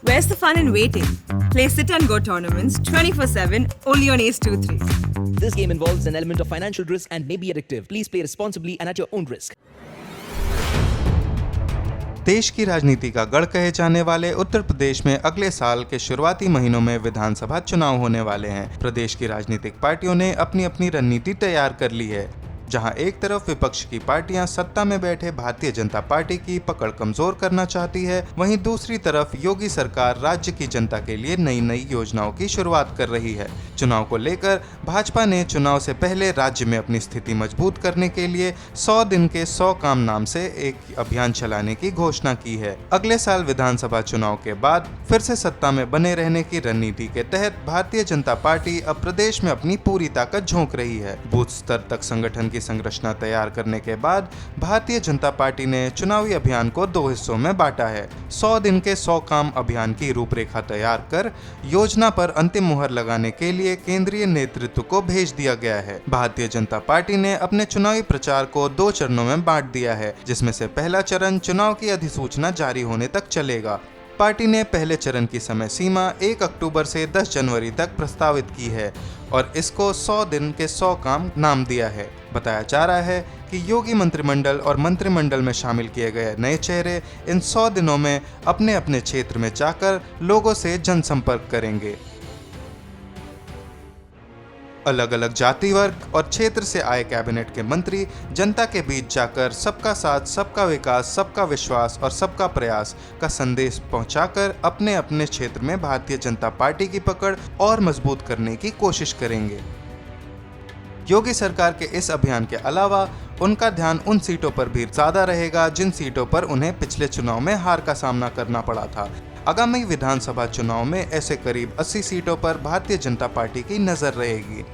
Where's the fun in waiting? Play Sit and Go tournaments 24/7 only on Ace 2-3. This game involves an element of financial risk and may be addictive. Please play responsibly and at your own risk. देश की राजनीति का गढ़ कहे जाने वाले उत्तर प्रदेश में अगले साल के शुरुआती महीनों में विधानसभा चुनाव होने वाले हैं। प्रदेश की राजनीतिक पार्टियों ने अपनी अपनी रणनीति तैयार कर ली है। जहां एक तरफ विपक्ष की पार्टियां सत्ता में बैठे भारतीय जनता पार्टी की पकड़ कमजोर करना चाहती है, वहीं दूसरी तरफ योगी सरकार राज्य की जनता के लिए नई नई योजनाओं की शुरुआत कर रही है। चुनाव को लेकर भाजपा ने चुनाव से पहले राज्य में अपनी स्थिति मजबूत करने के लिए 100 दिन के 100 काम नाम से एक अभियान चलाने की घोषणा की है। अगले साल विधानसभा चुनाव के बाद फिर से सत्ता में बने रहने की रणनीति के तहत भारतीय जनता पार्टी अब प्रदेश में अपनी पूरी ताकत झोंक रही है। बूथ स्तर तक संगठन की संरचना तैयार करने के बाद भारतीय जनता पार्टी ने चुनावी अभियान को 2 हिस्सों में बांटा है। 100 दिन के 100 काम अभियान की रूपरेखा तैयार कर योजना पर अंतिम मुहर लगाने के लिए केंद्रीय नेतृत्व को भेज दिया गया है। भारतीय जनता पार्टी ने अपने चुनावी प्रचार को 2 चरणों में बांट दिया है, जिसमें से पहला चरण चुनाव की अधिसूचना जारी होने तक चलेगा। पार्टी ने पहले चरण की समय सीमा 1 अक्टूबर से 10 जनवरी तक प्रस्तावित की है और इसको 100 दिन के 100 काम नाम दिया है। बताया जा रहा है कि योगी मंत्रिमंडल और मंत्रिमंडल में शामिल किए गए नए चेहरे इन 100 दिनों में अपने अपने क्षेत्र में जाकर लोगों से जनसंपर्क करेंगे। अलग अलग जाति वर्ग और क्षेत्र से आए कैबिनेट के मंत्री जनता के बीच जाकर सबका साथ, सबका विकास, सबका विश्वास और सबका प्रयास का संदेश पहुंचाकर अपने अपने क्षेत्र में भारतीय जनता पार्टी की पकड़ और मजबूत करने की कोशिश करेंगे। योगी सरकार के इस अभियान के अलावा उनका ध्यान उन सीटों पर भी ज्यादा रहेगा जिन सीटों पर उन्हें पिछले चुनाव में हार का सामना करना पड़ा था। आगामी विधानसभा चुनाव में ऐसे करीब 80 सीटों पर भारतीय जनता पार्टी की नजर रहेगी।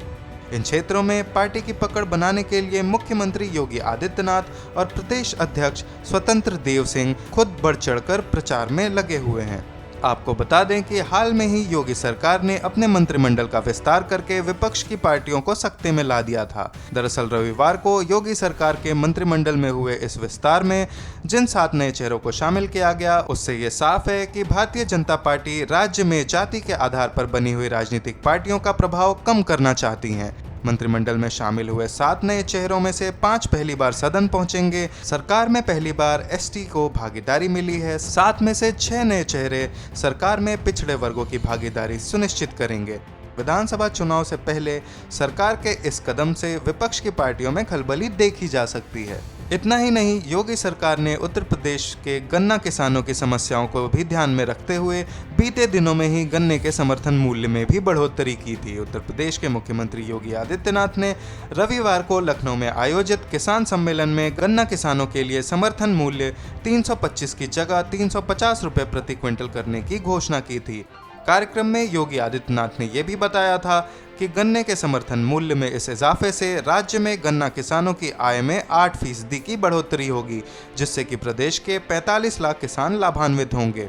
इन क्षेत्रों में पार्टी की पकड़ बनाने के लिए मुख्यमंत्री योगी आदित्यनाथ और प्रदेश अध्यक्ष स्वतंत्र देव सिंह खुद बढ़ चढ़कर प्रचार में लगे हुए हैं। आपको बता दें कि हाल में ही योगी सरकार ने अपने मंत्रिमंडल का विस्तार करके विपक्ष की पार्टियों को सख्ते में ला दिया था। दरअसल रविवार को योगी सरकार के मंत्रिमंडल में हुए इस विस्तार में जिन 7 नए चेहरों को शामिल किया गया, उससे ये साफ है कि भारतीय जनता पार्टी राज्य में जाति के आधार पर बनी हुई राजनीतिक पार्टियों का प्रभाव कम करना चाहती हैं। मंत्रिमंडल में शामिल हुए 7 नए चेहरों में से 5 पहली बार सदन पहुंचेंगे। सरकार में पहली बार एसटी को भागीदारी मिली है। 7 में से 6 नए चेहरे सरकार में पिछड़े वर्गों की भागीदारी सुनिश्चित करेंगे। विधानसभा चुनाव से पहले सरकार के इस कदम से विपक्ष की पार्टियों में खलबली देखी जा सकती है। इतना ही नहीं, योगी सरकार ने उत्तर प्रदेश के गन्ना किसानों की समस्याओं को भी ध्यान में रखते हुए बीते दिनों में ही गन्ने के समर्थन मूल्य में भी बढ़ोतरी की थी। उत्तर प्रदेश के मुख्यमंत्री योगी आदित्यनाथ ने रविवार को लखनऊ में आयोजित किसान सम्मेलन में गन्ना किसानों के लिए समर्थन मूल्य 325 की जगह 350 रुपये प्रति क्विंटल करने की घोषणा की थी। कार्यक्रम में योगी आदित्यनाथ ने यह भी बताया था कि गन्ने के समर्थन मूल्य में इस इजाफे से राज्य में गन्ना किसानों की आय में 8% की बढ़ोतरी होगी, जिससे कि प्रदेश के 45 लाख किसान लाभान्वित होंगे।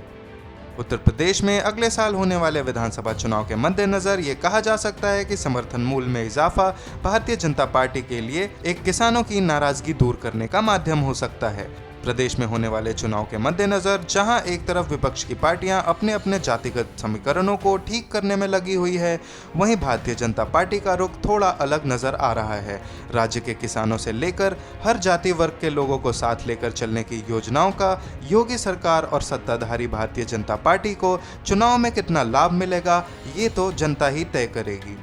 उत्तर प्रदेश में अगले साल होने वाले विधानसभा चुनाव के मद्देनजर ये कहा जा सकता है कि समर्थन मूल्य में इजाफा भारतीय जनता पार्टी के लिए एक किसानों की नाराजगी दूर करने का माध्यम हो सकता है। प्रदेश में होने वाले चुनाव के मद्देनजर जहां एक तरफ विपक्ष की पार्टियां अपने अपने जातिगत समीकरणों को ठीक करने में लगी हुई है, वहीं भारतीय जनता पार्टी का रुख थोड़ा अलग नजर आ रहा है। राज्य के किसानों से लेकर हर जाति वर्ग के लोगों को साथ लेकर चलने की योजनाओं का योगी सरकार और सत्ताधारी भारतीय जनता पार्टी को चुनाव में कितना लाभ मिलेगा, ये तो जनता ही तय करेगी।